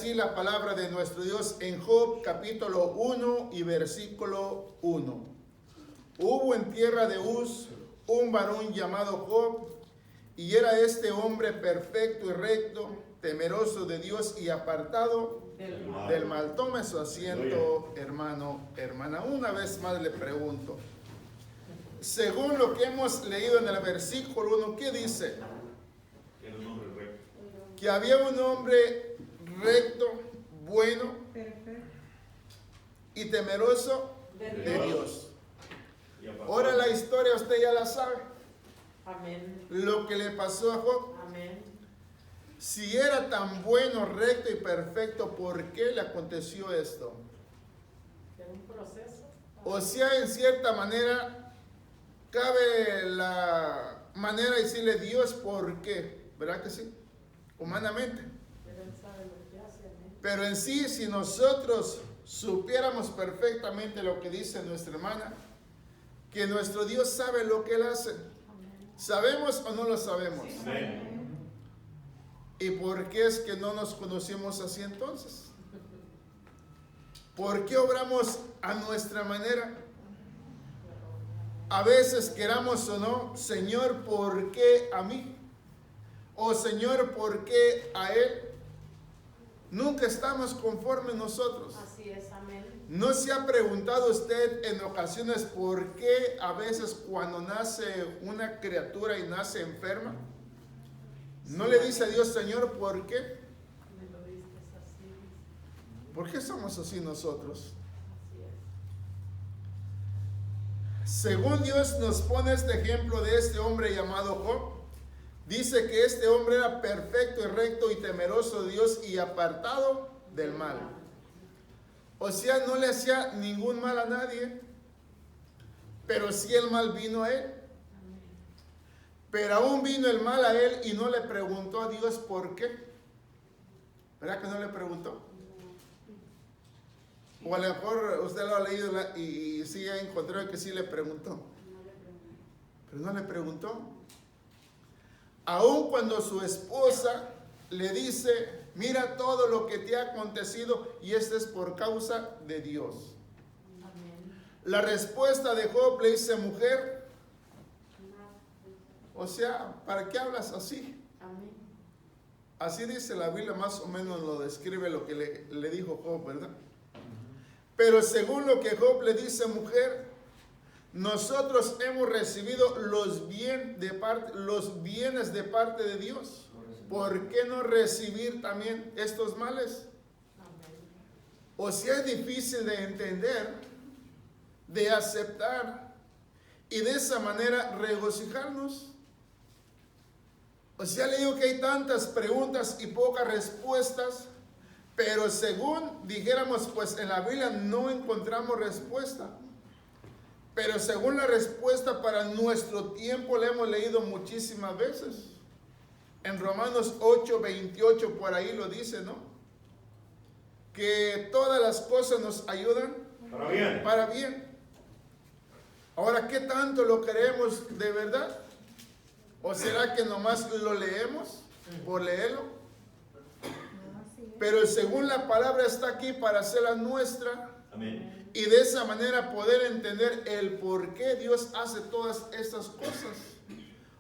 Así la palabra de nuestro Dios en Job capítulo 1 y versículo 1. Hubo en tierra de Uz un varón llamado Job, y era este hombre perfecto y recto, temeroso de Dios y apartado del mal. Tome su asiento, hermano, hermana. Una vez más le pregunto, según lo que hemos leído en el versículo 1, ¿qué dice? Que había un hombre recto, bueno y temeroso de Dios. Ahora la historia usted ya la sabe. Amén. Lo que le pasó a Job. Amén. Si era tan bueno, recto y perfecto, ¿por qué le aconteció esto? Es un proceso. O sea, en cierta manera, cabe la manera de decirle Dios por qué, ¿verdad que sí? Humanamente. Pero Él sabe lo que hace. Amén. Pero en sí, si nosotros supiéramos perfectamente lo que dice nuestra hermana, que nuestro Dios sabe lo que Él hace. Amén. ¿Sabemos o no lo sabemos? Sí, amén. ¿Y por qué es que no nos conocemos así entonces? ¿Por qué obramos a nuestra manera? A veces queramos o no, Señor, ¿por qué a mí? O Señor, ¿por qué a Él? Nunca estamos conformes nosotros. Así es, amén. ¿No se ha preguntado usted en ocasiones por qué a veces cuando nace una criatura y nace enferma, no le dice a Dios, Señor, ¿por qué? Me lo diste así. ¿Por qué somos así nosotros? Así es. Según Dios nos pone este ejemplo de este hombre llamado Job, dice que este hombre era perfecto y recto y temeroso de Dios y apartado del mal. O sea, no le hacía ningún mal a nadie, pero sí el mal vino a él. Pero aún vino el mal a él y no le preguntó a Dios por qué. ¿Verdad que no le preguntó? O a lo mejor usted lo ha leído y sí ha encontrado que sí le preguntó. Pero no le preguntó. Aún cuando su esposa le dice, mira todo lo que te ha acontecido y esto es por causa de Dios. Amén. La respuesta de Job le dice, mujer, o sea, ¿para qué hablas así? Amén. Así dice la Biblia, más o menos lo describe lo que le dijo Job, ¿verdad? Pero según lo que Job le dice, mujer, nosotros hemos recibido los bienes de parte de Dios. ¿Por qué no recibir también estos males? Amén. O sea, es difícil de entender, de aceptar y de esa manera regocijarnos. O sea, le digo que hay tantas preguntas y pocas respuestas, pero según dijéramos, pues en la Biblia no encontramos respuesta. Pero según la respuesta para nuestro tiempo la hemos leído muchísimas veces. En Romanos 8:28 por ahí lo dice, ¿no? Que todas las cosas nos ayudan para bien. Ahora, ¿qué tanto lo creemos de verdad? ¿O será que nomás lo leemos por leerlo? Pero según la palabra está aquí para hacerla nuestra. Amén. Y de esa manera poder entender el por qué Dios hace todas estas cosas.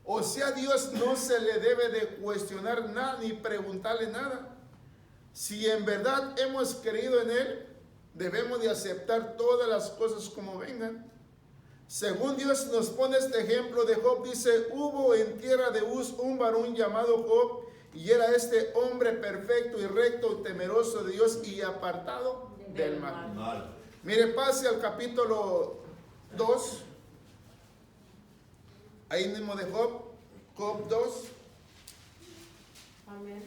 O sea, a Dios no se le debe de cuestionar nada ni preguntarle nada. Si en verdad hemos creído en Él, debemos de aceptar todas las cosas como vengan. Según Dios nos pone este ejemplo de Job, dice, hubo en tierra de Uz un varón llamado Job, y era este hombre perfecto y recto, temeroso de Dios y apartado del mal. Mire, pase al capítulo 2, ahí mismo de Job, Job 2. Amén.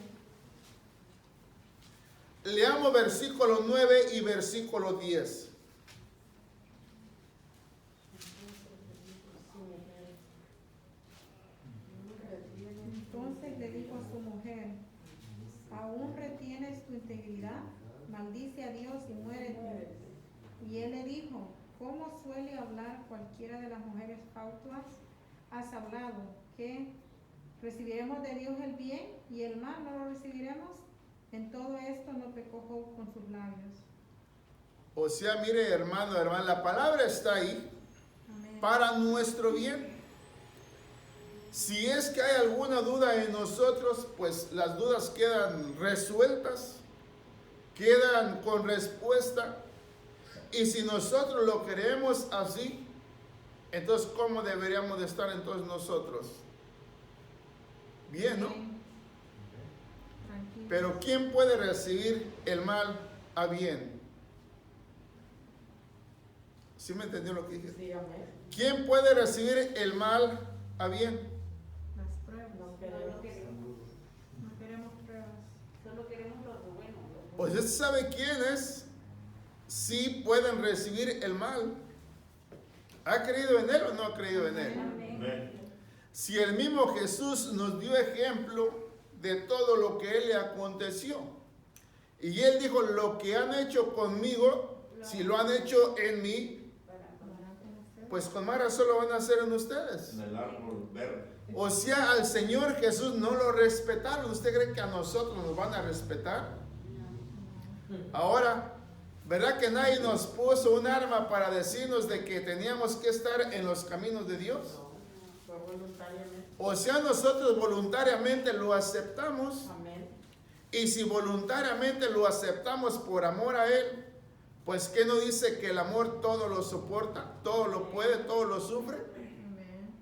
Leamos versículo 9 y versículo 10. Entonces le dijo a su mujer, ¿aún retienes tu integridad? Maldice a Dios y muérete. Y él le dijo, ¿cómo suele hablar cualquiera de las mujeres fatuas? Has hablado, ¿qué? ¿Recibiremos de Dios el bien y el mal no lo recibiremos? En todo esto no pecó Job con sus labios. O sea, mire, hermano, hermana, la palabra está ahí Amén. para nuestro bien. Si es que hay alguna duda en nosotros, pues las dudas quedan resueltas, quedan con respuesta. Y si nosotros lo queremos así, entonces ¿cómo deberíamos de estar entonces nosotros? Bien, ¿no? Amén. Tranquilo. Pero ¿quién puede recibir el mal a bien? ¿Sí me entendió lo que dije? Sí, amén. ¿Quién puede recibir el mal a bien? Las pruebas. No No queremos pruebas. Solo queremos lo bueno. Pues usted sabe quiénes sí pueden recibir el mal. ¿Ha creído en él o no ha creído en él? Amén. Si el mismo Jesús nos dio ejemplo de todo lo que él le aconteció. Y él dijo, lo que han hecho conmigo, si lo han hecho en mí, pues con más razón lo van a hacer en ustedes. En el árbol verde. O sea, al Señor Jesús no lo respetaron. ¿Usted cree que a nosotros nos van a respetar? Ahora, ¿verdad que nadie nos puso un arma para decirnos de que teníamos que estar en los caminos de Dios? Fue voluntariamente. O sea, nosotros voluntariamente lo aceptamos. Amén. Y si voluntariamente lo aceptamos por amor a Él, pues ¿qué no dice que el amor todo lo soporta, todo lo puede, todo lo sufre? Amén.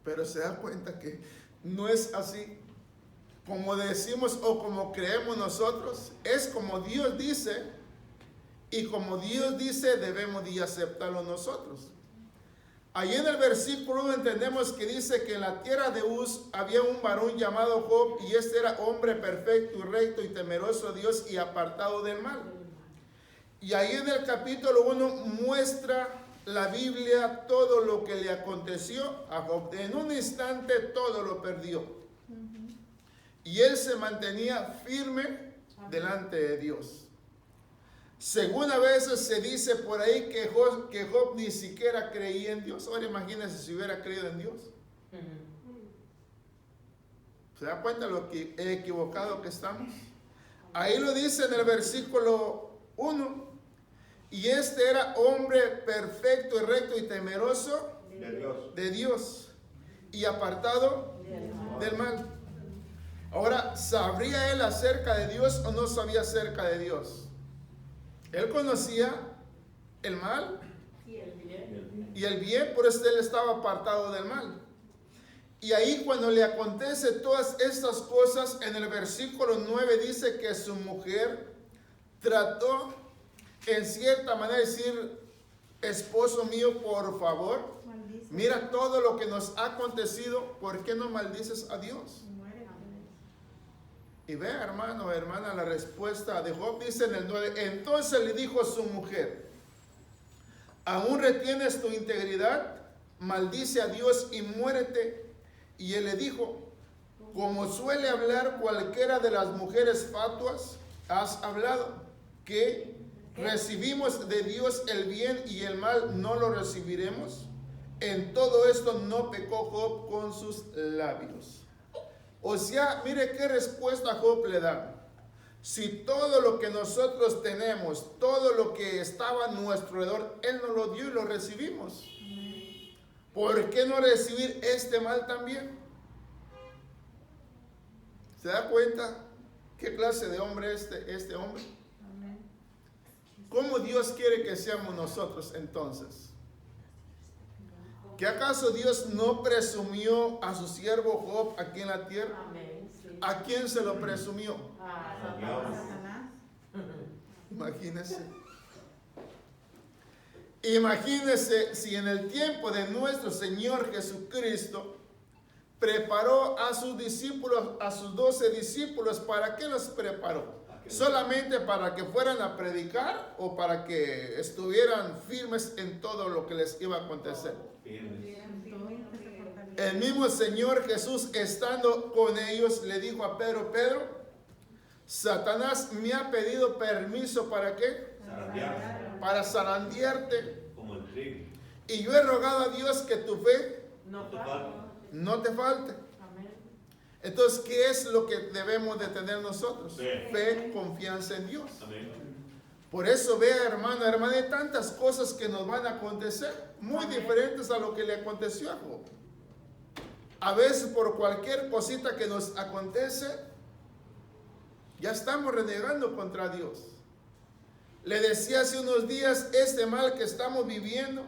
Pero se da cuenta que no es así. Como decimos o como creemos nosotros, es como Dios dice, y como Dios dice debemos de aceptarlo nosotros. Ahí en el versículo 1 entendemos que dice que en la tierra de Uz había un varón llamado Job, y este era hombre perfecto y recto y temeroso de Dios y apartado del mal. Y ahí en el capítulo 1 muestra la Biblia todo lo que le aconteció a Job. En un instante todo lo perdió. Y él se mantenía firme delante de Dios. Según a veces se dice por ahí que Job ni siquiera creía en Dios. Ahora imagínense si hubiera creído en Dios. ¿Se da cuenta lo que equivocado que estamos? Ahí lo dice en el versículo 1. Y este era hombre perfecto y recto y temeroso de Dios y apartado del mal. Ahora, ¿sabría él acerca de Dios o no sabía acerca de Dios? Él conocía el mal Y el bien. y el bien, por eso él estaba apartado del mal. Y ahí cuando le acontece todas estas cosas, en el versículo 9 dice que su mujer trató en cierta manera de decir, esposo mío, por favor, Maldice. mira todo lo que nos ha acontecido, ¿por qué no maldices a Dios? Muérete. Y ve, hermano, hermana, la respuesta de Job dice en el 9, entonces le dijo a su mujer, ¿aún retienes tu integridad? Maldice a Dios y muérete. Y él le dijo, como suele hablar cualquiera de las mujeres fatuas, has hablado, que recibimos de Dios el bien y el mal no lo recibiremos. En todo esto no pecó Job con sus labios. O sea, mire qué respuesta Job le da. Si todo lo que nosotros tenemos, todo lo que estaba a nuestro alrededor, Él nos lo dio y lo recibimos. ¿Por qué no recibir este mal también? ¿Se da cuenta qué clase de hombre es este hombre? Amén. ¿Cómo Dios quiere que seamos nosotros entonces? ¿Que acaso Dios no presumió a su siervo Job aquí en la tierra? Amén. Sí. ¿A quién se lo presumió? A Satanás. Satanás. Imagínense. Imagínense si en el tiempo de nuestro Señor Jesucristo preparó a sus discípulos, a sus 12 discípulos. ¿Para qué los preparó? ¿Solamente para que fueran a predicar o para que estuvieran firmes en todo lo que les iba a acontecer? El mismo Señor Jesús, estando con ellos, le dijo a Pedro, Pedro, Satanás me ha pedido permiso ¿para qué? Zarandear. Para zarandearte. Como el trigo. Y yo he rogado a Dios que tu fe No te falta. no te falte. Amén. Entonces, ¿qué es lo que debemos de tener nosotros? Fe. Fe, confianza en Dios. Amén. Por eso vea, hermano, hermana, hay tantas cosas que nos van a acontecer, muy diferentes a lo que le aconteció a Job. A veces por cualquier cosita que nos acontece, ya estamos renegando contra Dios. Le decía hace unos días, este mal que estamos viviendo,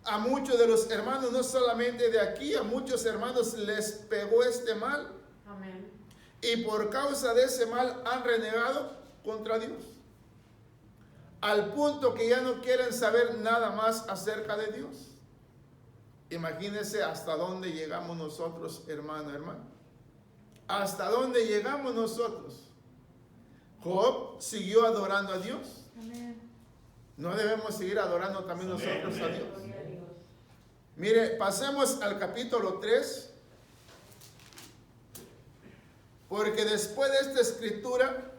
a muchos de los hermanos, no solamente de aquí, a muchos hermanos les pegó este mal. Amén. Y por causa de ese mal han renegado contra Dios. Al punto que ya no quieren saber nada más acerca de Dios. Imagínense hasta dónde llegamos nosotros, hermano, hermano. Hasta dónde llegamos nosotros. Job siguió adorando a Dios. Amén. No debemos seguir adorando también Amén, nosotros a amén. Dios. Gloria a Dios. Mire, pasemos al capítulo 3. Porque después de esta escritura,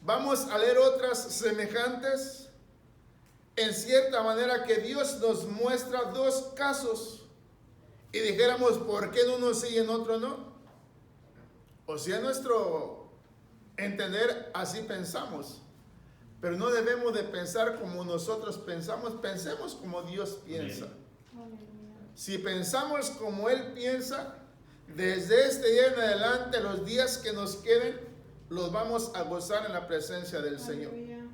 vamos a leer otras semejantes. En cierta manera que Dios nos muestra dos casos. Y dijéramos, ¿por qué en uno sí y en otro no? O sea, nuestro entender, así pensamos. Pero no debemos de pensar como nosotros pensamos. Pensemos como Dios piensa. Aleluya. Si pensamos como Él piensa, desde este día en adelante, los días que nos queden, los vamos a gozar en la presencia del Señor. Aleluya.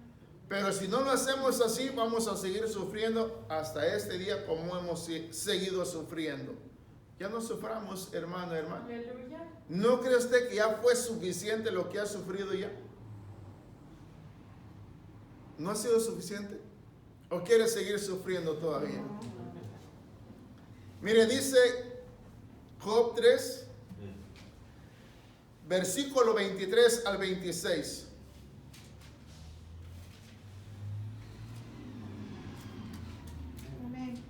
Pero si no lo hacemos así, vamos a seguir sufriendo hasta este día como hemos seguido sufriendo. Ya no suframos, hermano, hermano. Aleluya. ¿No cree usted que ya fue suficiente lo que ha sufrido ya? ¿No ha sido suficiente? ¿O quiere seguir sufriendo todavía? Mire, dice Job 3, versículo 23 al 26. Amén.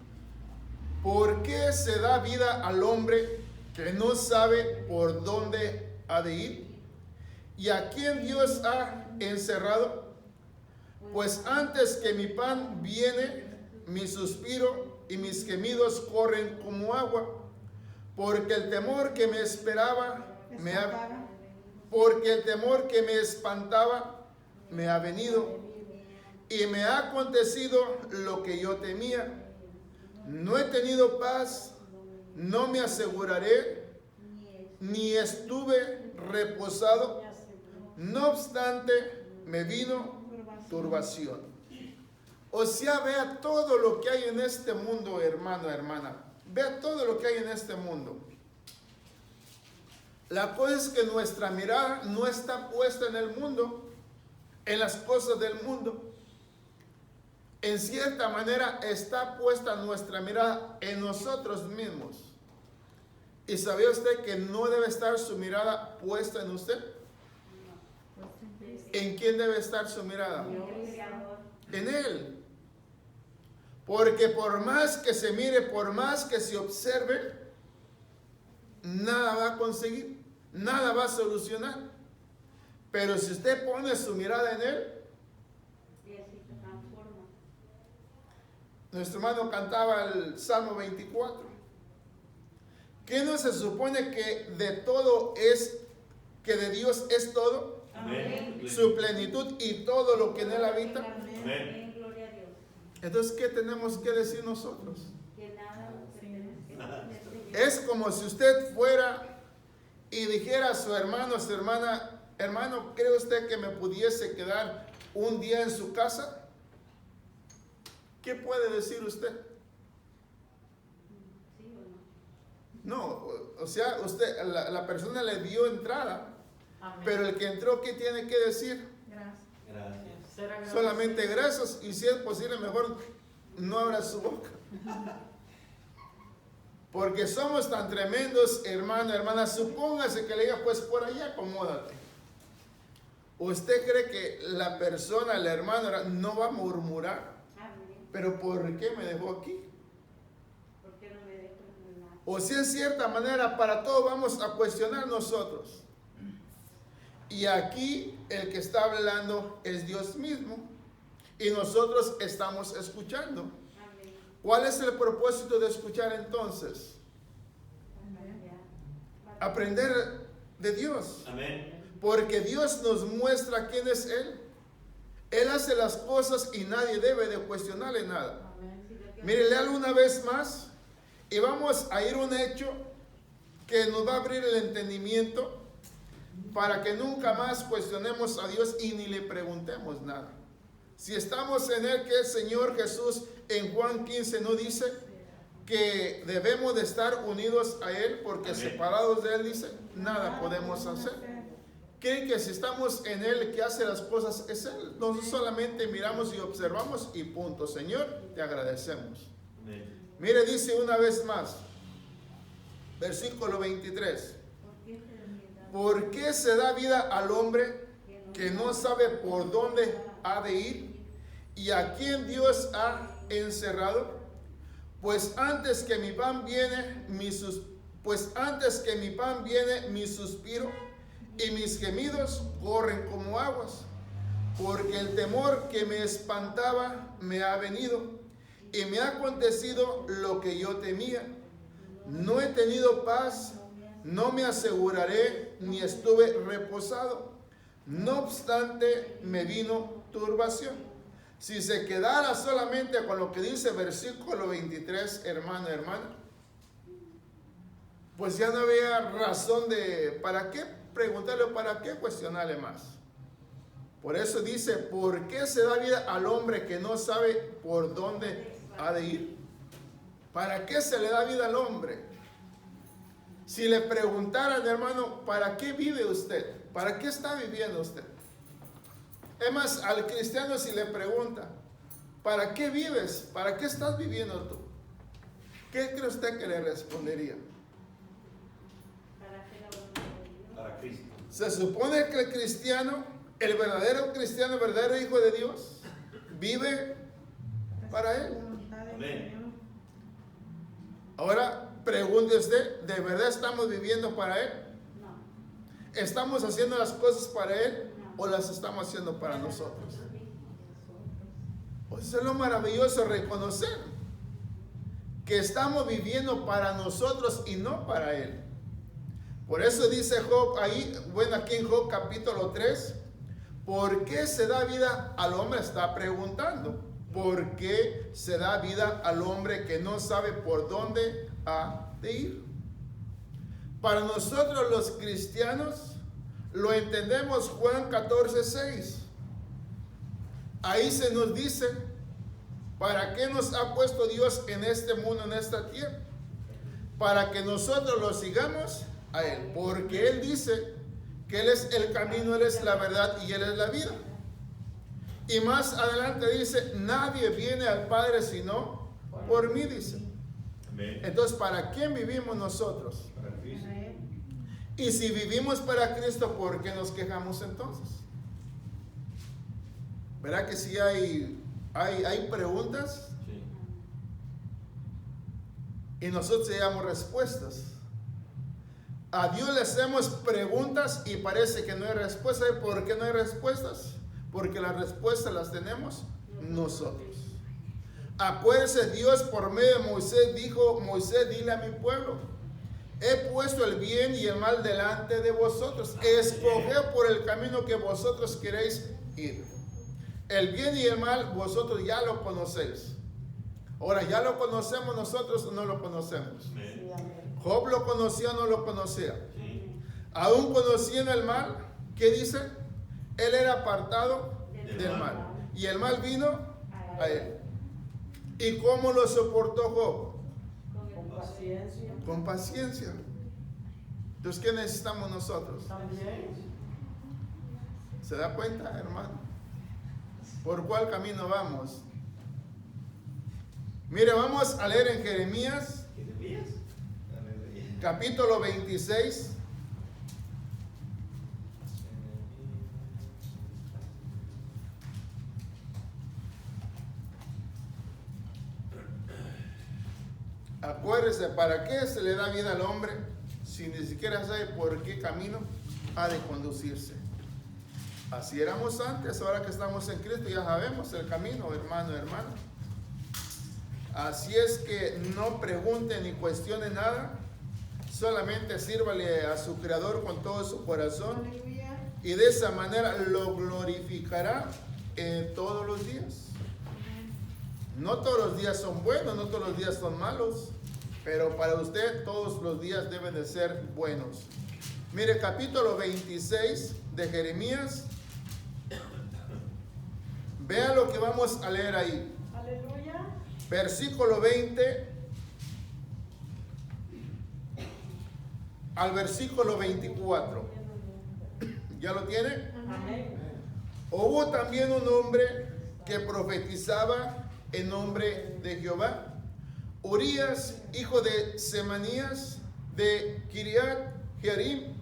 ¿Por qué se da vida al hombre que no sabe por dónde ha de ir? ¿Y a quién Dios ha encerrado? Pues antes que mi pan viene, mi suspiro y mis gemidos corren como agua, porque el temor que me esperaba porque el temor que me espantaba me ha venido y me ha acontecido lo que yo temía. No he tenido paz, no me aseguraré, ni estuve reposado. No obstante, me vino turbación. O sea, vea todo lo que hay en este mundo, hermano, hermana. Vea todo lo que hay en este mundo. La cosa es que nuestra mirada no está puesta en el mundo, en las cosas del mundo. En cierta manera está puesta nuestra mirada en nosotros mismos. ¿Y sabía usted que no debe estar su mirada puesta en usted? ¿En quién debe estar su mirada? En Él. Porque por más que se mire, por más que se observe, nada va a conseguir, nada va a solucionar. Pero si usted pone su mirada en Él, nuestro hermano cantaba el Salmo 24. ¿Qué no se supone que de todo es, que de Dios es todo? Amén. Su plenitud y todo lo que en Él habita. Amén. Gloria a Dios. Entonces, ¿qué tenemos que decir nosotros? Que nada tenemos que decir. Es como si usted fuera y dijera a su hermano, a su hermana, hermano, ¿cree usted que me pudiese quedar un día en su casa? ¿Qué puede decir usted? ¿Sí o no? No, o sea, usted, la persona le dio entrada, Amén. pero el que entró, ¿qué tiene que decir? Gracias. Gracias. Ser agradecido. Solamente gracias, y si es posible, mejor no abra su boca. Porque somos tan tremendos, hermano, hermana. Supóngase que le diga, pues por allá acomódate. ¿Usted cree que la persona, el hermano, no va a murmurar? Amén. ¿Pero por qué me dejó aquí? ¿Por qué no me dejo en nada? O si en cierta manera para todo vamos a cuestionar nosotros. Y aquí el que está hablando es Dios mismo. Y nosotros estamos escuchando. Amén. ¿Cuál es el propósito de escuchar entonces? Ya. aprender de Dios. Amén. Porque Dios nos muestra quién es Él. Él hace las cosas y nadie debe de cuestionarle nada. Mire, léalo una vez más y vamos a ir a un hecho que nos va a abrir el entendimiento para que nunca más cuestionemos a Dios y ni le preguntemos nada. Si estamos en Él, que el Señor Jesús en Juan 15 no dice que debemos de estar unidos a Él, porque Amén. separados de Él, dice, nada podemos hacer. Creen que si estamos en Él, el que hace las cosas es Él. Nosotros solamente miramos y observamos y punto. Señor, te agradecemos. Amén. Mire, dice una vez más, versículo 23. ¿Por qué se da vida al hombre que no sabe por dónde ha de ir y a quién Dios ha encerrado? Pues antes que mi pan viene mi suspiro y mis gemidos corren como aguas, porque el temor que me espantaba me ha venido y me ha acontecido lo que yo temía. No he tenido paz, no me aseguraré, ni estuve reposado. No obstante, me vino turbación. Si se quedara solamente con lo que dice versículo 23, hermano, hermana, pues ya no había razón de, ¿para qué preguntarle o para qué cuestionarle más? Por eso dice, ¿por qué se da vida al hombre que no sabe por dónde ha de ir? ¿Para qué se le da vida al hombre? Si le preguntaran, hermano, ¿para qué vive usted? ¿Para qué está viviendo usted? Es más, al cristiano si le pregunta, ¿para qué vives? ¿Para qué estás viviendo tú? ¿Qué cree usted que le respondería? Para Cristo. Se supone que el cristiano, el verdadero cristiano, el verdadero hijo de Dios, vive para Él. Amén. Ahora, pregunte usted, ¿de verdad estamos viviendo para Él? No. ¿Estamos haciendo las cosas para Él No. o las estamos haciendo para nosotros? Pues es lo maravilloso, reconocer que estamos viviendo para nosotros y no para Él. Por eso dice Job ahí, bueno, aquí en Job capítulo 3, ¿por qué se da vida al hombre? Está preguntando. ¿Por qué se da vida al hombre que no sabe por dónde ha de ir? Para nosotros los cristianos lo entendemos Juan 14:6. Ahí se nos dice, ¿para qué nos ha puesto Dios en este mundo, en esta tierra? Para que nosotros lo sigamos a Él. Porque Él dice que Él es el camino, Él es la verdad y Él es la vida. Y más adelante dice, nadie viene al Padre sino por mí, dice. Amén. Entonces, ¿para quién vivimos nosotros? Para Cristo. Y si vivimos para Cristo, ¿por qué nos quejamos entonces? ¿Verdad que sí hay preguntas? Sí. Y nosotros damos respuestas. A Dios le hacemos preguntas y parece que no hay respuesta. ¿Y por qué no hay respuestas? Porque las respuestas las tenemos nosotros. Acuérdese, Dios por medio de Moisés dijo, Moisés, dile a mi pueblo, he puesto el bien y el mal delante de vosotros. Escoged por el camino que vosotros queréis ir. El bien y el mal vosotros ya lo conocéis. Ahora, ¿ya lo conocemos nosotros o no lo conocemos? Amén. Job lo conocía o no lo conocía. Sí. Aún conociendo el mal, ¿qué dice? Él era apartado del mal. Y el mal vino a él. ¿Y cómo lo soportó Job? Con paciencia. Con paciencia. Entonces, ¿qué necesitamos nosotros? También. ¿Se da cuenta, hermano? ¿Por cuál camino vamos? Mire, vamos a leer en Jeremías, ¿Jeremías? Aleluya. capítulo 26. Acuérdese, ¿para qué se le da vida al hombre si ni siquiera sabe por qué camino ha de conducirse? Así éramos antes, ahora que estamos en Cristo ya sabemos el camino, hermano, hermana. Así es que no pregunte ni cuestione nada, solamente sírvale a su Creador con todo su corazón Aleluya. y de esa manera lo glorificará todos los días. No todos los días son buenos, no todos los días son malos, pero para usted todos los días deben de ser buenos. Mire, capítulo 26 de Jeremías. Vea lo que vamos a leer ahí. Aleluya. Versículo 20 al versículo 24. ¿Ya lo tiene? Amén. Hubo también un hombre que profetizaba en nombre de Jehová, Urías, hijo de Semanías, de Kiriat Jearim,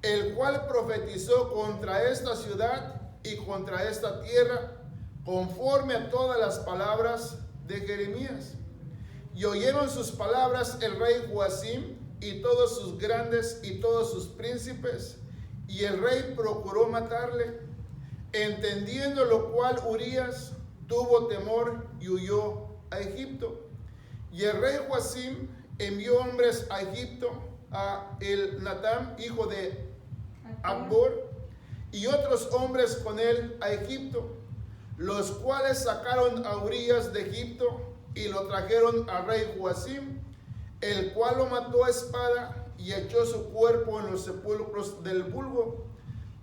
el cual profetizó contra esta ciudad y contra esta tierra, conforme a todas las palabras de Jeremías. Y oyeron sus palabras el rey Joacim y todos sus grandes y todos sus príncipes, y el rey procuró matarle, entendiendo lo cual Urías tuvo temor y huyó a Egipto. Y el rey Joacim envió hombres a Egipto, a el Natán, hijo de Akbor, y otros hombres con él a Egipto, los cuales sacaron a Urías de Egipto y lo trajeron al rey Joacim, el cual lo mató a espada y echó su cuerpo en los sepulcros del vulgo.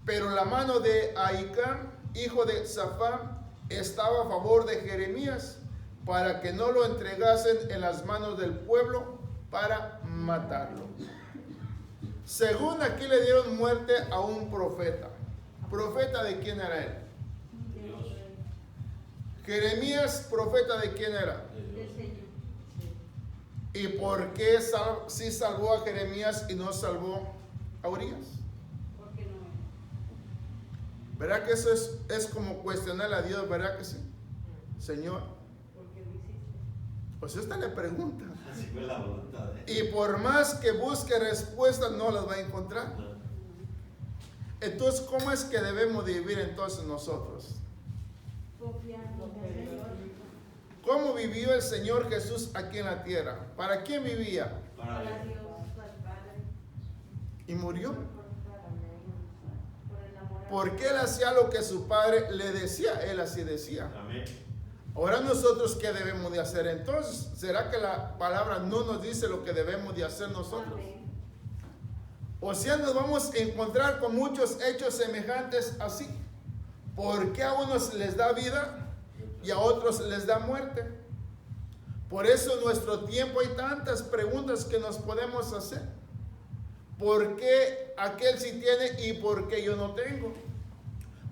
Pero la mano de Ahicam, hijo de Safán, estaba a favor de Jeremías, para que no lo entregasen en las manos del pueblo para matarlo. Según aquí le dieron muerte a un profeta. ¿Profeta de quién era él? Dios. Jeremías, ¿profeta de quién era? De Dios. ¿Y por qué sí salvó a Jeremías y no salvó a Urías? Porque no. ¿Verdad que eso es como cuestionar a Dios? ¿Verdad que sí? Señor, Porque lo hiciste. pues esta le pregunta. Así fue la voluntad de Y por más que busque respuestas, no las va a encontrar. No. Entonces, ¿cómo es que debemos de vivir entonces nosotros? Confiando en el Señor. ¿Cómo vivió el Señor Jesús aquí en la tierra? ¿Para quién vivía? Para Para Dios. Dios, para el Padre. Y murió. Por el amor a Porque él hacía lo que su padre le decía. Él así decía. Amén. Ahora nosotros, ¿qué debemos de hacer entonces? ¿Será que la palabra no nos dice lo que debemos de hacer nosotros? Amén. O sea, nos vamos a encontrar con muchos hechos semejantes así. ¿Por qué a unos les da vida y a otros les da muerte? Por eso en nuestro tiempo hay tantas preguntas que nos podemos hacer. ¿Por qué aquel sí tiene y por qué yo no tengo?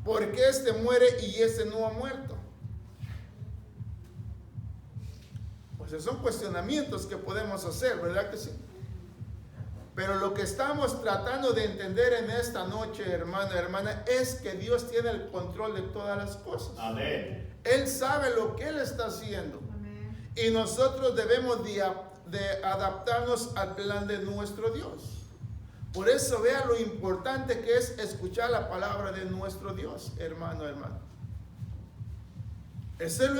¿Por qué este muere y este no ha muerto? Pues esos son cuestionamientos que podemos hacer, ¿verdad que sí? Pero lo que estamos tratando de entender en esta noche, hermano, hermana, es que Dios tiene el control de todas las cosas. Amén. Él sabe lo que Él está haciendo. Amén. Y nosotros debemos de adaptarnos al plan de nuestro Dios. Por eso vea lo importante que es escuchar la palabra de nuestro Dios, hermano, hermano. Esa es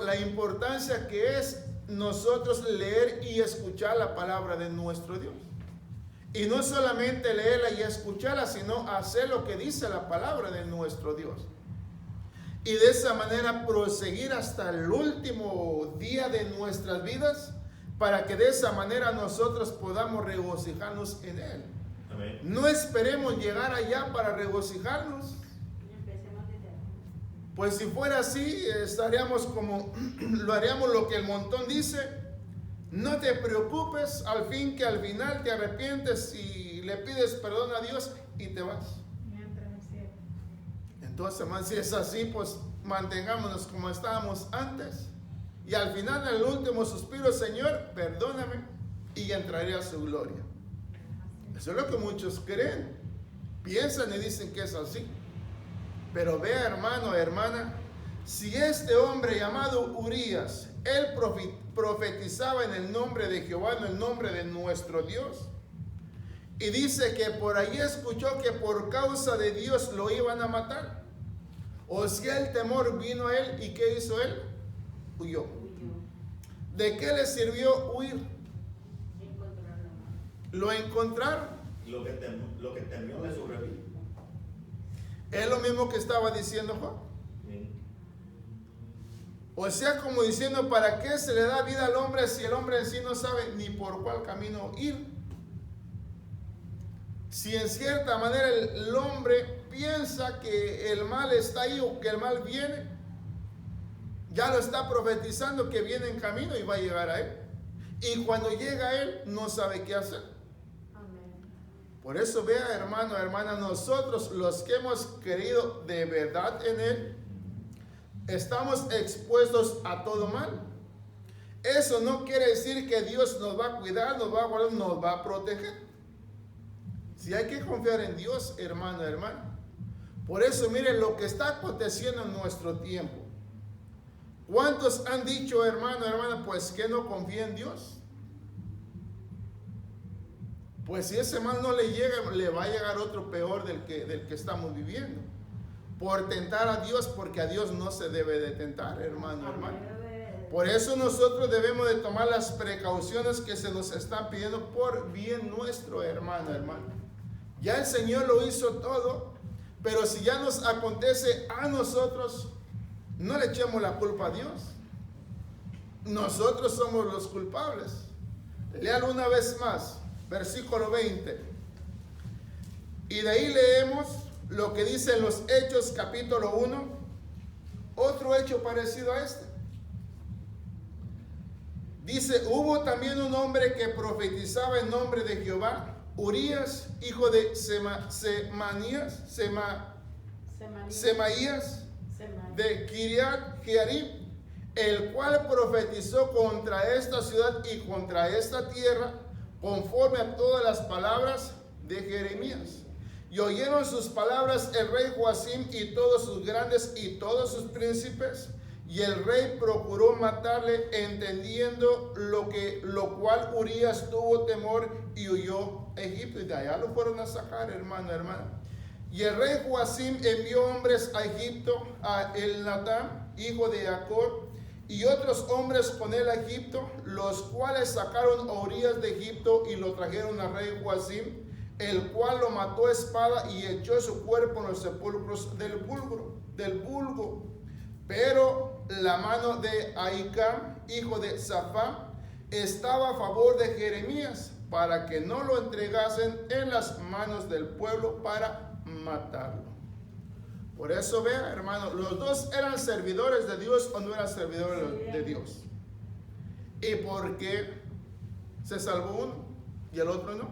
la importancia que es nosotros leer y escuchar la palabra de nuestro Dios. Y no solamente leerla y escucharla, sino hacer lo que dice la palabra de nuestro Dios. Y de esa manera proseguir hasta el último día de nuestras vidas, para que de esa manera nosotros podamos regocijarnos en Él. Amén. No esperemos llegar allá para regocijarnos. Y empecemos desde aquí. Pues si fuera así, estaríamos como, lo haríamos lo que el montón dice. No te preocupes, al final te arrepientes y le pides perdón a Dios y te vas. Mientras el cielo. Entonces, hermano, si es así, pues mantengámonos como estábamos antes. Y al final, en el último suspiro, Señor, perdóname y entraré a su gloria. Eso es lo que muchos creen. Piensan y dicen que es así. Pero vea, hermano, hermana, si este hombre llamado Urías, él profetizaba en el nombre de Jehová, en el nombre de nuestro Dios, y dice que por ahí escuchó que por causa de Dios lo iban a matar. O si el temor vino a él, ¿y qué hizo él? Huyó. Huyó. ¿De qué le sirvió huir? Encontrar la mano. lo encontraron. Lo que temió le sobrevivió. Es lo mismo que estaba diciendo Juan. Sí. O sea, como diciendo, ¿para qué se le da vida al hombre si el hombre en sí no sabe ni por cuál camino ir? Si en cierta manera el hombre piensa que el mal está ahí o que el mal viene, ya lo está profetizando que viene en camino y va a llegar a él. Y cuando llega a él, no sabe qué hacer. Por eso vea, hermano, hermana, nosotros los que hemos creído de verdad en él, estamos expuestos a todo mal. Eso no quiere decir que Dios nos va a cuidar, nos va a guardar, nos va a proteger. Si hay que confiar en Dios, hermano, hermana. Por eso, miren lo que está aconteciendo en nuestro tiempo. ¿Cuántos han dicho, hermano, hermana, pues que no confía en Dios? Pues si ese mal no le llega, le va a llegar otro peor del que estamos viviendo. Por tentar a Dios, porque a Dios no se debe de tentar, hermano, hermano. Por eso nosotros debemos de tomar las precauciones que se nos están pidiendo por bien nuestro, hermano, hermano. Ya el Señor lo hizo todo, pero si ya nos acontece a nosotros, no le echemos la culpa a Dios. Nosotros somos los culpables. Léalo una vez más, versículo 20. Y de ahí leemos lo que dice en los Hechos capítulo 1, otro hecho parecido a este. Dice, hubo también un hombre que profetizaba en nombre de Jehová, Urías, hijo de Semaías, de Kiriat Jearim, el cual profetizó contra esta ciudad y contra esta tierra, conforme a todas las palabras de Jeremías. Y oyeron sus palabras el rey Joacim y todos sus grandes y todos sus príncipes, y el rey procuró matarle, entendiendo lo cual Urías tuvo temor y huyó a Egipto. Y de allá lo fueron a sacar, hermano, hermana. Y el rey Joacim envió hombres a Egipto, a Elnatán, hijo de Jacob, y otros hombres con él a Egipto, los cuales sacaron a Urías de Egipto y lo trajeron al rey Joacim, el cual lo mató a espada y echó su cuerpo en los sepulcros del vulgo. Pero la mano de Ahicam, hijo de Safán, estaba a favor de Jeremías, para que no lo entregasen en las manos del pueblo para matarlo. Por eso vea, hermano, los dos eran servidores de Dios o no eran servidores de Dios. ¿Y por qué se salvó uno y el otro no?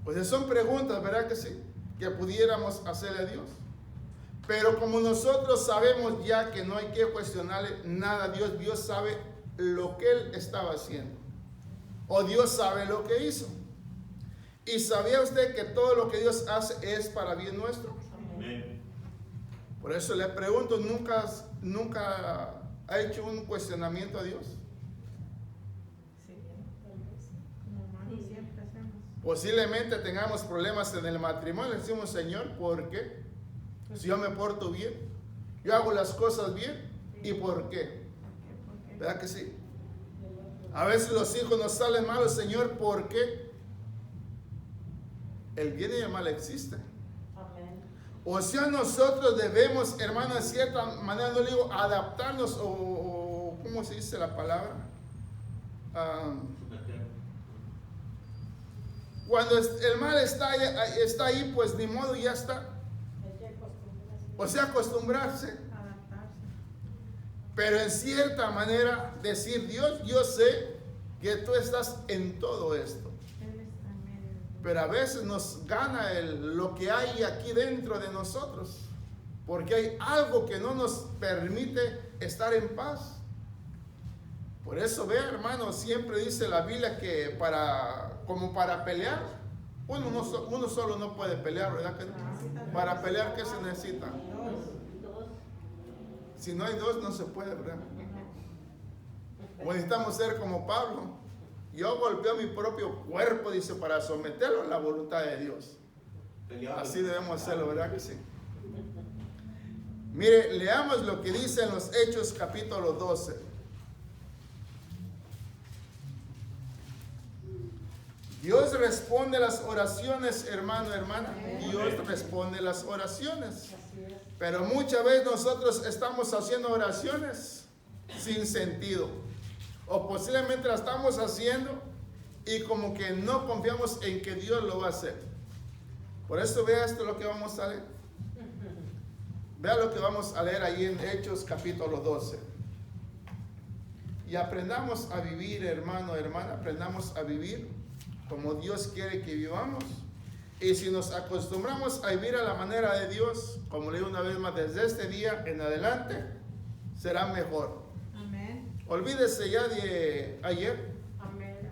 Pues son preguntas, ¿verdad que sí? Que pudiéramos hacerle a Dios. Pero como nosotros sabemos ya que no hay que cuestionarle nada a Dios, Dios sabe lo que Él estaba haciendo. O Dios sabe lo que hizo. ¿Y sabía usted que todo lo que Dios hace es para bien nuestro? Amén. Por eso le pregunto, ¿nunca ha hecho un cuestionamiento a Dios? Como humanos siempre hacemos. Posiblemente tengamos problemas en el matrimonio. Le decimos, Señor, ¿por qué? Si yo me porto bien, yo hago las cosas bien, ¿y por qué? ¿Verdad que sí? A veces los hijos nos salen malos, Señor, ¿por qué? El bien y el mal existen. O sea, nosotros debemos, hermana, de cierta manera, no le digo adaptarnos o ¿cómo se dice la palabra? Cuando el mal está ahí, pues ni modo, ya está. O sea, acostumbrarse. Adaptarse. Pero en cierta manera decir, Dios, yo sé que tú estás en todo esto. Él está en medio de todo. Pero a veces nos gana lo que hay aquí dentro de nosotros. Porque hay algo que no nos permite estar en paz. Por eso, vea, hermano, siempre dice la Biblia que como para pelear, uno solo no puede pelear, ¿verdad? Para pelear, ¿qué se necesita? Si no hay dos, no se puede, ¿verdad? O necesitamos ser como Pablo. Yo golpeo mi propio cuerpo, dice, para someterlo a la voluntad de Dios. Así debemos hacerlo, ¿verdad que sí? Mire, leamos lo que dice en los Hechos capítulo 12. Dios responde las oraciones, hermano, hermana. Dios responde las oraciones. Pero muchas veces nosotros estamos haciendo oraciones sin sentido. O posiblemente la estamos haciendo y como que no confiamos en que Dios lo va a hacer. Por eso vea esto lo que vamos a leer. Vea lo que vamos a leer ahí en Hechos capítulo 12. Y aprendamos a vivir, hermano, hermana. Aprendamos a vivir como Dios quiere que vivamos. Y si nos acostumbramos a vivir a la manera de Dios, como le digo una vez más, desde este día en adelante, será mejor. Amén. Olvídese ya de ayer. Amén.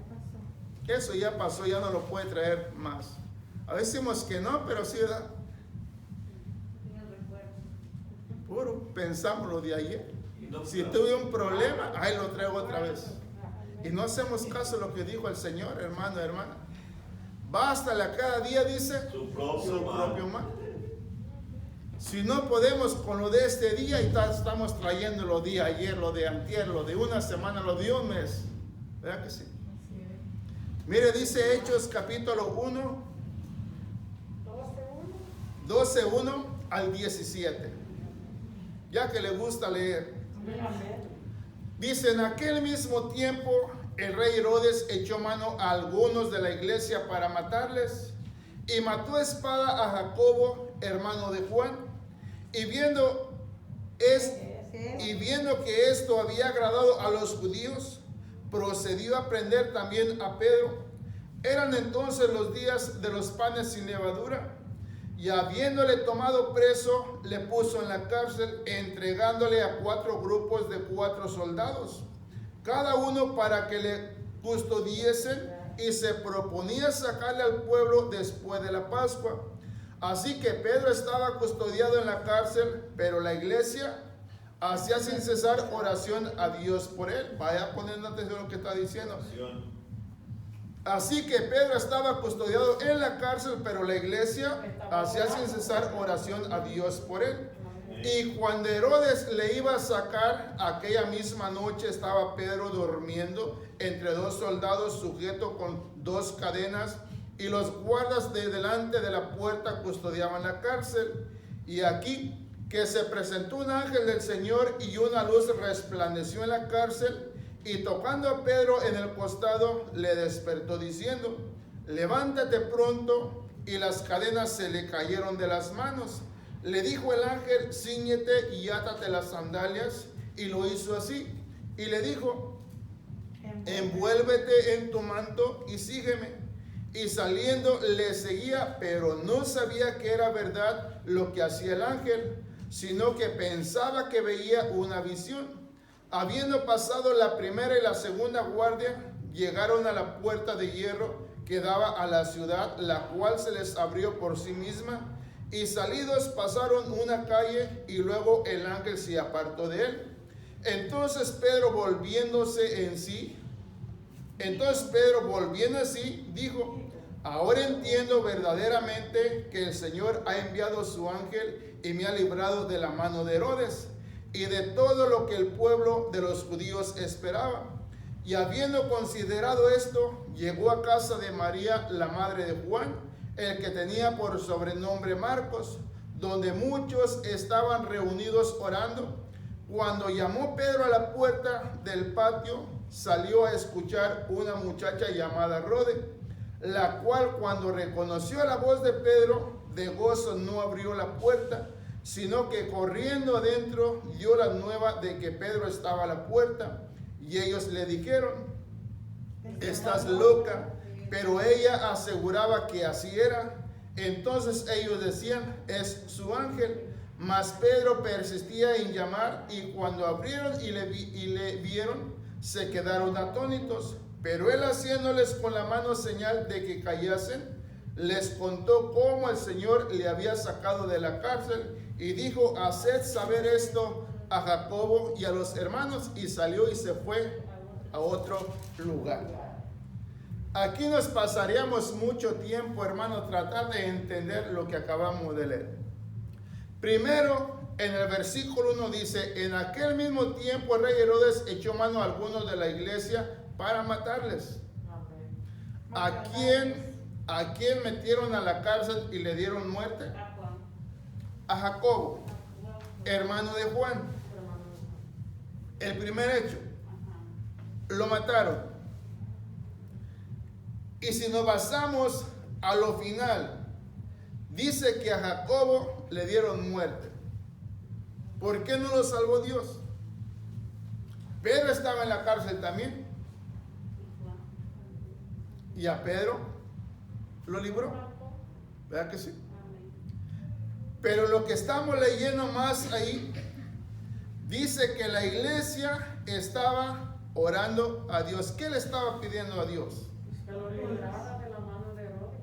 Eso ya pasó, ya no lo puede traer más. A veces decimos que no, pero sí, ¿verdad? Puro, pensamos lo de ayer. Si tuve un problema, ahí lo traigo otra vez. Y no hacemos caso a lo que dijo el Señor, hermano, hermana. Bástale a cada día, dice, su su propio propio mal. Si no podemos con lo de este día y estamos trayendo lo de ayer, lo de antier, lo de una semana, lo de un mes. ¿Verdad que sí? Mire, dice Hechos capítulo 1, 12:1 al 17. Ya que le gusta leer. Dice, en aquel mismo tiempo el rey Herodes echó mano a algunos de la iglesia para matarles y mató a espada a Jacobo, hermano de Juan, y viendo que esto había agradado a los judíos, procedió a prender también a Pedro. Eran entonces los días de los panes sin levadura, y habiéndole tomado preso, le puso en la cárcel, entregándole a 4 grupos de 4 soldados, cada uno para que le custodiesen, y se proponía sacarle al pueblo después de la Pascua. Así que Pedro estaba custodiado en la cárcel, pero la iglesia hacía sin cesar oración a Dios por él. Vaya poniendo atención a lo que está diciendo. Así que Pedro estaba custodiado en la cárcel, pero la iglesia hacía sin cesar oración a Dios por él. Y cuando Herodes le iba a sacar, aquella misma noche estaba Pedro durmiendo entre 2 soldados sujeto con 2 cadenas, y los guardas de delante de la puerta custodiaban la cárcel. Y aquí que se presentó un ángel del Señor, y una luz resplandeció en la cárcel, y tocando a Pedro en el costado, le despertó diciendo, levántate pronto, y las cadenas se le cayeron de las manos. Le dijo el ángel, cíñete y átate las sandalias, y lo hizo así. Y le dijo, envuélvete en tu manto y sígueme. Y saliendo le seguía, pero no sabía que era verdad lo que hacía el ángel, sino que pensaba que veía una visión. Habiendo pasado la primera y la segunda guardia, llegaron a la puerta de hierro que daba a la ciudad, la cual se les abrió por sí misma, y salidos pasaron una calle, y luego el ángel se apartó de él. Entonces Pedro volviendo así, dijo, ahora entiendo verdaderamente que el Señor ha enviado su ángel y me ha librado de la mano de Herodes y de todo lo que el pueblo de los judíos esperaba. Y habiendo considerado esto, llegó a casa de María, la madre de Juan, el que tenía por sobrenombre Marcos, donde muchos estaban reunidos orando. Cuando llamó Pedro a la puerta del patio, salió a escuchar una muchacha llamada Rode, la cual cuando reconoció la voz de Pedro, de gozo no abrió la puerta, sino que corriendo adentro dio la nueva de que Pedro estaba a la puerta. Y ellos le dijeron, estás loca. Pero ella aseguraba que así era. Entonces ellos decían, es su ángel. Mas Pedro persistía en llamar, y cuando abrieron y le vieron, se quedaron atónitos. Pero él, haciéndoles con la mano señal de que callasen, les contó cómo el Señor le había sacado de la cárcel, y dijo, haced saber esto a Jacobo y a los hermanos, y salió y se fue a otro lugar. Aquí nos pasaríamos mucho tiempo, hermano, tratar de entender lo que acabamos de leer. Primero, en el versículo 1 dice, en aquel mismo tiempo el rey Herodes echó mano a algunos de la iglesia para matarles. ¿A quién metieron a la cárcel y le dieron muerte? A Juan. A Jacobo, A Juan. hermano de Juan. El primer hecho, Ajá. lo mataron. Y si nos basamos a lo final, dice que a Jacobo le dieron muerte. ¿Por qué no lo salvó Dios? Pedro estaba en la cárcel también. Y Juan. Y a Pedro lo libró. ¿Verdad que sí? Amén. Pero lo que estamos leyendo más ahí, dice que la iglesia estaba orando a Dios. ¿Qué le estaba pidiendo a Dios? Que lo librara de la mano de Herodes.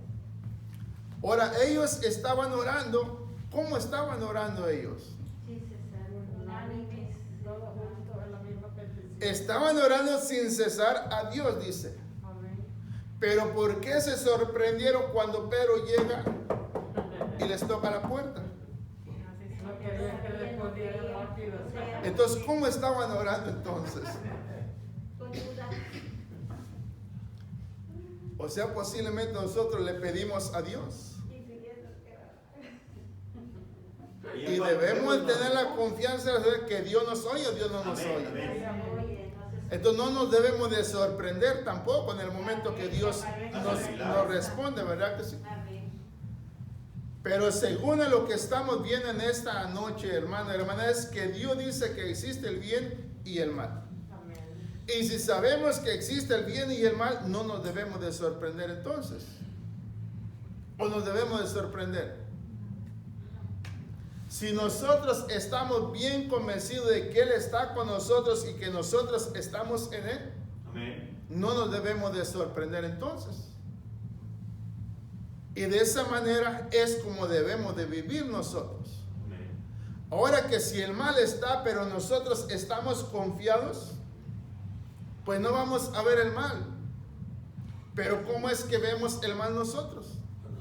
Ahora, ellos estaban orando. ¿Cómo estaban orando ellos? Sí, César. Unánimes. Todos juntos en la misma petición. Estaban orando sin cesar a Dios, dice. Amén. Pero ¿por qué se sorprendieron cuando Pedro llega y les toca la puerta? No querían que respondiera rápido. Entonces, ¿cómo estaban orando entonces? Con duda. O sea, posiblemente nosotros le pedimos a Dios. Y pidiendo que Y debemos tener la confianza de saber que Dios nos oye o Dios no nos Amén, oye. amén. oye, entonces. Entonces no nos debemos de sorprender tampoco en el momento que Dios nos responde, ¿verdad que sí? Amén. Pero según lo que estamos viendo en esta noche, hermana, es que Dios dice que existe el bien y el mal. Amén. Y si sabemos que existe el bien y el mal, no nos debemos de sorprender entonces. ¿O nos debemos de sorprender? Si nosotros estamos bien convencidos de que Él está con nosotros y que nosotros estamos en Él, Amén. no nos debemos de sorprender entonces. Y de esa manera es como debemos de vivir nosotros. Amén. Ahora que si el mal está, pero nosotros estamos confiados, pues no vamos a ver el mal. Pero ¿cómo es que vemos el mal nosotros?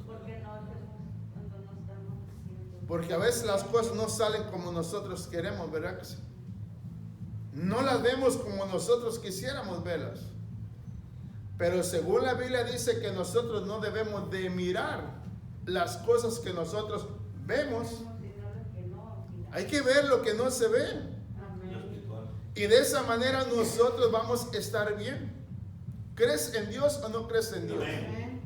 Porque no hacemos cuando no estamos haciendo. Porque a veces las cosas no salen como nosotros queremos, ¿verdad que sí? No las vemos como nosotros quisiéramos verlas. Pero según la Biblia dice que nosotros no debemos de mirar las cosas que nosotros vemos. Sino lo que no, mira. Hay que ver lo que no se ve. Lo Amén. espiritual. Y de esa manera nosotros vamos a estar bien. ¿Crees en Dios o no crees en Dios? Amén.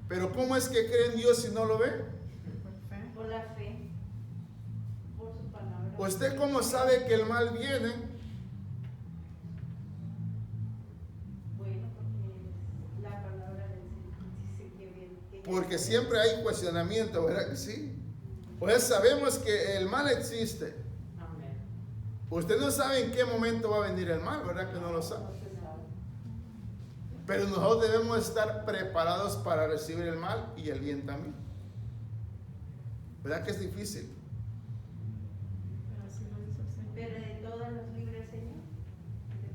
Pero ¿cómo es que cree en Dios si no lo ve? Por la fe. Por su palabra. ¿Usted cómo sabe que el mal viene? Bueno, porque la palabra del Señor dice que viene. Que Porque siempre hay cuestionamiento, ¿verdad que sí? Pues sabemos que el mal existe. Amén. Usted no sabe en qué momento va a venir el mal, ¿verdad que no lo sabe? No se sabe. Pero nosotros debemos estar preparados para recibir el mal y el bien también. ¿Verdad que es difícil? Pero de todas los libres, Señor.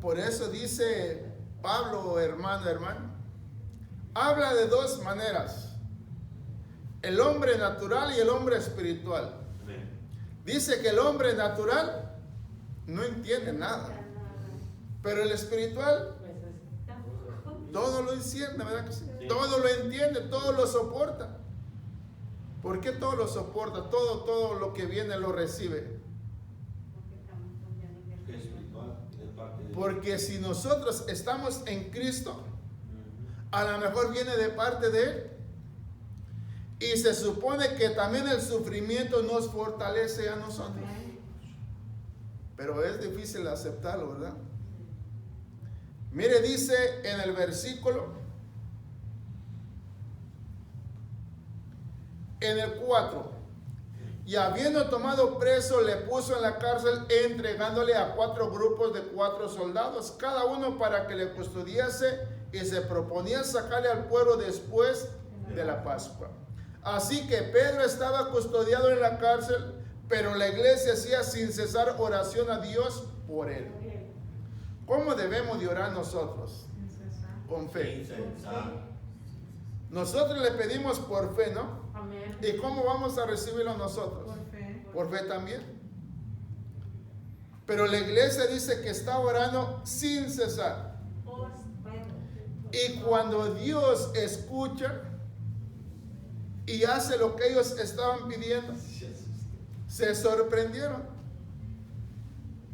Por eso dice Pablo, hermano, habla de dos maneras. El hombre natural y el hombre espiritual. Amén. Dice que el hombre natural no entiende nada. Pero el espiritual Pues es- Tampoco. todo lo entiende, ¿verdad que sí? Sí. Todo lo entiende, todo lo soporta. ¿Por qué todo lo soporta? Todo lo que viene lo recibe. Porque estamos confiando en Que que es espiritual y de parte de Dios. Porque si nosotros estamos en Cristo, Ujú. a lo mejor viene de parte de Él. Y se supone que también el sufrimiento nos fortalece a nosotros. Pero es difícil aceptarlo, ¿verdad? Mire, dice en el versículo, en el 4, y habiendo tomado preso, le puso en la cárcel, entregándole a 4 grupos de 4 soldados, cada uno para que le custodiase, y se proponía sacarle al pueblo después de la Pascua. Así que Pedro estaba custodiado en la cárcel, pero la iglesia hacía sin cesar oración a Dios por él. ¿Cómo debemos de orar nosotros? Con fe. Insensato. Nosotros le pedimos por fe, ¿no? Amén. ¿Y cómo vamos a recibirlo nosotros? Por fe. Por fe también. Pero la iglesia dice que está orando sin cesar. por Pedro. Y cuando Dios escucha y hace lo que ellos estaban pidiendo, se sorprendieron.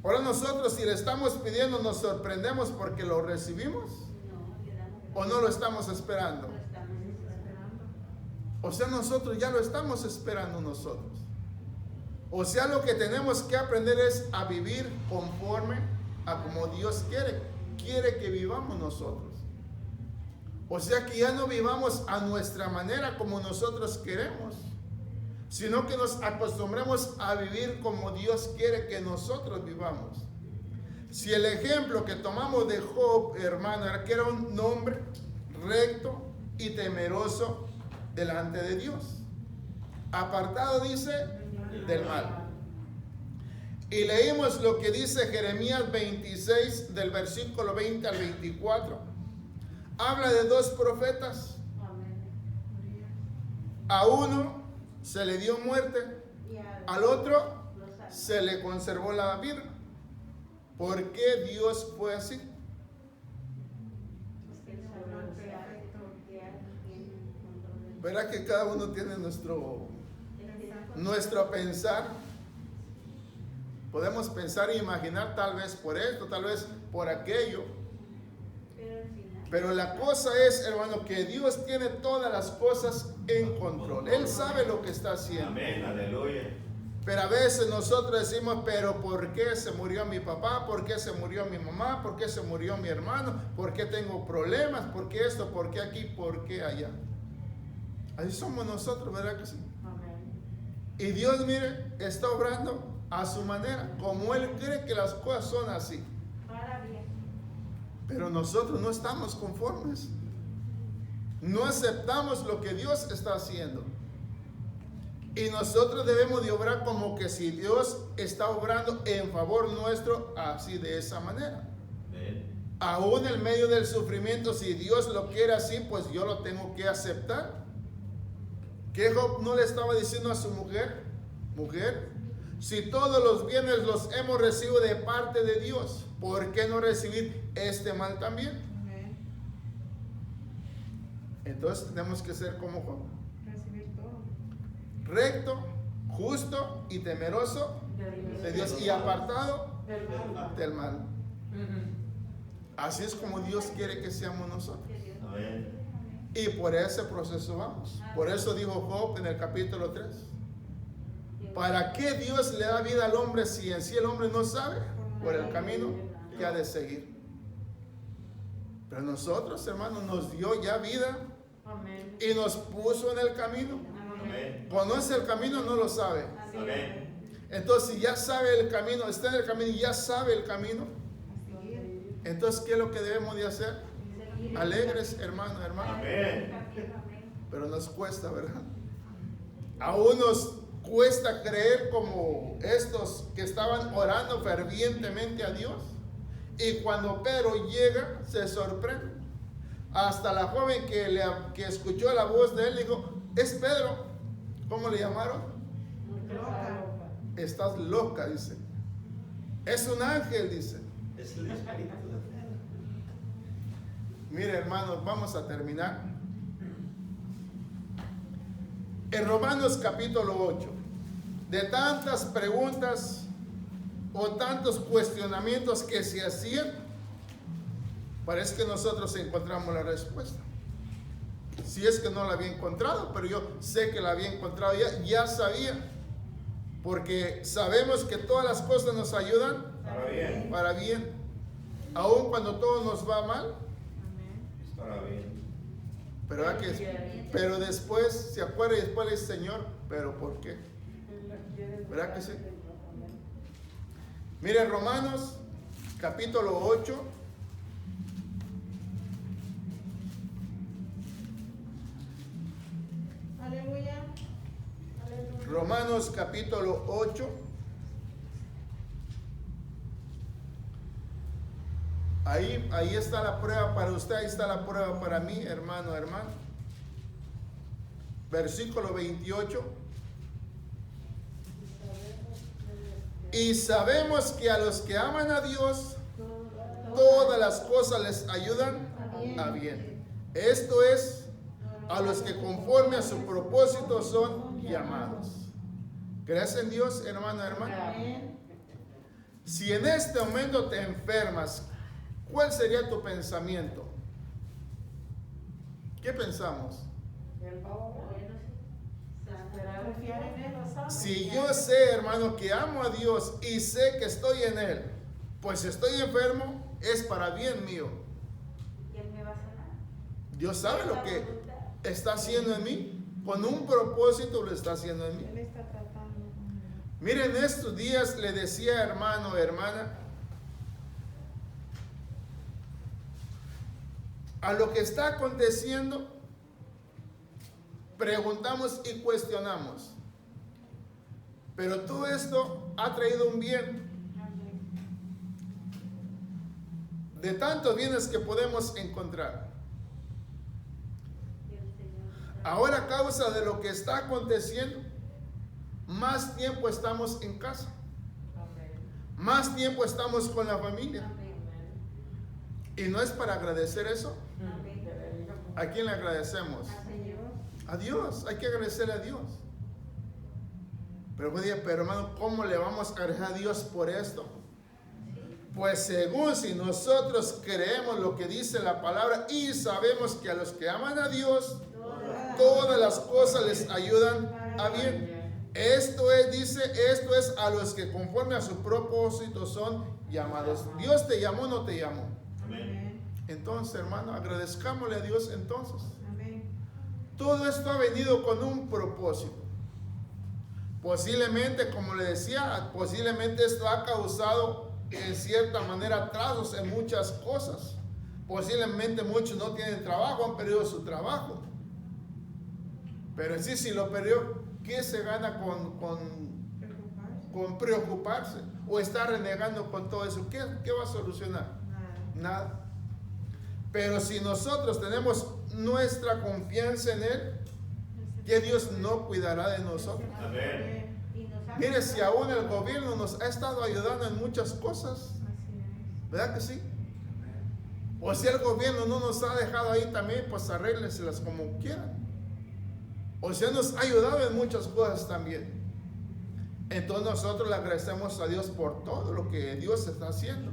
Ahora nosotros, si le estamos pidiendo, nos sorprendemos porque lo recibimos No, le damos o no lo estamos esperando. Lo estamos esperando. O sea, nosotros ya lo estamos esperando nosotros. O sea, lo que tenemos que aprender es a vivir conforme a como Dios quiere que vivamos nosotros. O sea, que ya no vivamos a nuestra manera como nosotros queremos, sino que nos acostumbremos a vivir como Dios quiere que nosotros vivamos. Si el ejemplo que tomamos de Job, hermano, era que era un hombre recto y temeroso delante de Dios, apartado, dice, del mal. Y leímos lo que dice Jeremías 26, del versículo 20 al 24. Habla de dos profetas. Amén. A uno se le dio muerte, Y al otro los salvos. se le conservó la vida. ¿Por qué Dios fue así? Porque el Señor te hace confiar en el control del Verá que cada uno tiene nuestro pensar. Podemos pensar e imaginar tal vez por esto, tal vez por aquello. Pero al final. Pero la cosa es, hermano, que Dios tiene todas las cosas en control. Él sabe lo que está haciendo. Amén, aleluya. Pero a veces nosotros decimos, pero ¿por qué se murió mi papá? ¿Por qué se murió mi mamá? ¿Por qué se murió mi hermano? ¿Por qué tengo problemas? ¿Por qué esto? ¿Por qué aquí? ¿Por qué allá? Así somos nosotros, ¿verdad que sí? Amén. Y Dios, mire, está obrando a su manera, como Él cree que las cosas son así. Para bien. Pero nosotros no estamos conformes. No aceptamos lo que Dios está haciendo. Y nosotros debemos de obrar como que si Dios está obrando en favor nuestro, así de esa manera. Amén. Aún en medio del sufrimiento, si Dios lo quiere así, pues yo lo tengo que aceptar. ¿Qué Job no le estaba diciendo a su mujer? Mujer, si todos los bienes los hemos recibido de parte de Dios, ¿por qué no recibir este mal también? Amén. Entonces tenemos que ser como Job. Recibir todo. Recto, justo y temeroso de Dios y apartado Del mal. del mal. Ujú. Así es como Dios quiere que seamos nosotros. Que Dios nos Amén. bendiga. Amén. Y por ese proceso vamos. Por eso dijo Job en el capítulo 3. ¿Para qué Dios le da vida al hombre si en sí el hombre no sabe por el camino que ha de seguir? Pero nosotros, hermanos, nos dio ya vida Amén. y nos puso en el camino. Amén. Conoce el camino, no lo sabe. Amén. Entonces, si ya sabe el camino, está en el camino y ya sabe el camino, A seguir. entonces, ¿qué es lo que debemos de hacer? Seguir. Alegres, hermano, hermano. Amén. Amén. Pero nos cuesta, ¿verdad? Aún nos cuesta creer como estos que estaban orando fervientemente a Dios. Y cuando Pedro llega, se sorprende. Hasta la joven que escuchó la voz de él dijo, es Pedro. ¿Cómo le llamaron? Loca. Estás loca, dice. Es un ángel, dice. Es el Espíritu de Dios. Mire, hermanos, vamos a terminar. En Romanos capítulo 8, de tantas preguntas o tantos cuestionamientos que se hacían, parece que nosotros encontramos la respuesta. Si es que no la había encontrado, pero yo sé que la había encontrado, ya sabía. Porque sabemos que todas las cosas nos ayudan Para bien. para bien. Aun cuando todo nos va mal, Amén. Es para bien. pero después se acuerda y después le dice, Señor, ¿pero por qué? ¿Verdad que sí? Mire, Romanos capítulo 8. Aleluya. Aleluya. Romanos capítulo 8. Ahí está la prueba para usted, ahí está la prueba para mí, hermano, hermano. Versículo 28. Y sabemos que a los que aman a Dios, todas las cosas les ayudan a bien. Esto es, a los que conforme a su propósito son llamados. ¿Crees en Dios, hermano, hermana? Amén. Si en este momento te enfermas, ¿cuál sería tu pensamiento? ¿Qué pensamos? El favor. Bueno, sí. Esperar confiar en él, ¿no sabes? Si yo sé, hermano, que amo a Dios y sé que estoy en Él, pues si estoy enfermo, es para bien mío. ¿Y él me va a sanar? Dios sabe lo La que voluntad. está haciendo en mí. Con un propósito lo está haciendo en mí. Él está tratando conmigo. Miren, estos días le decía, hermano, hermana, a lo que está aconteciendo, preguntamos y cuestionamos. Pero todo esto ha traído un bien. De tantos bienes que podemos encontrar. Y el Señor. Ahora, a causa de lo que está aconteciendo, más tiempo estamos en casa. Amén. Más tiempo estamos con la familia. Amén. Y no es para agradecer eso. Amén. ¿A quién le agradecemos? Al Señor. A Dios. Hay que agradecerle a Dios. Pero hermano, ¿cómo le vamos a agradecer a Dios por esto? Pues según si nosotros creemos lo que dice la palabra y sabemos que a los que aman a Dios, todas las cosas les ayudan a bien. Esto es, dice, esto es a los que conforme a su propósito son llamados. ¿Dios te llamó o no te llamó? Amén. Entonces, hermano, agradezcámosle a Dios entonces. Amén. Todo esto ha venido con un propósito. Posiblemente, como le decía, posiblemente esto ha causado en cierta manera atrasos en muchas cosas. Posiblemente muchos no tienen trabajo, han perdido su trabajo. Pero en sí, si lo perdió, ¿qué se gana con preocuparse? O estar renegando con todo eso. ¿Qué va a solucionar? Nada. Nada. Pero si nosotros tenemos nuestra confianza en Él, que Dios no cuidará de nosotros. Amén. Y nos ha Mire, si aún el gobierno nos ha estado ayudando en muchas cosas, Así es. ¿verdad que sí? O si el gobierno no nos ha dejado ahí también, pues arréglenselas como quieran. O sea, nos ha ayudado en muchas cosas también. Entonces nosotros le agradecemos a Dios por todo lo que Dios está haciendo.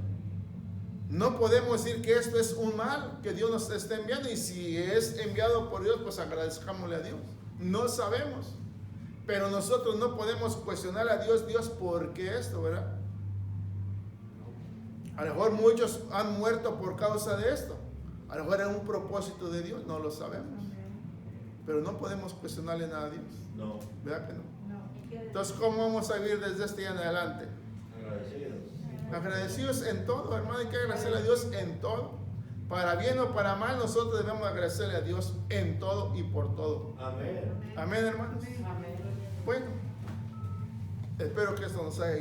No podemos decir que esto es un mal que Dios nos está enviando, y si es enviado por Dios, pues agradezcámosle a Dios. No sabemos, pero nosotros no podemos cuestionar a Dios, ¿por qué esto, verdad? A lo mejor muchos han muerto por causa de esto. A lo mejor era un propósito de Dios, no lo sabemos. Amén. Pero no podemos cuestionarle nada a Dios, No. ¿verdad que no? No. Entonces, ¿cómo vamos a vivir desde este día en adelante? Agradecidos. Agradecidos en todo, hermano, hay que agradecerle a Dios en todo. Para bien o para mal, nosotros debemos agradecerle a Dios en todo y por todo. Amén. Amén, hermanos. Amén. Bueno, espero que esto nos haya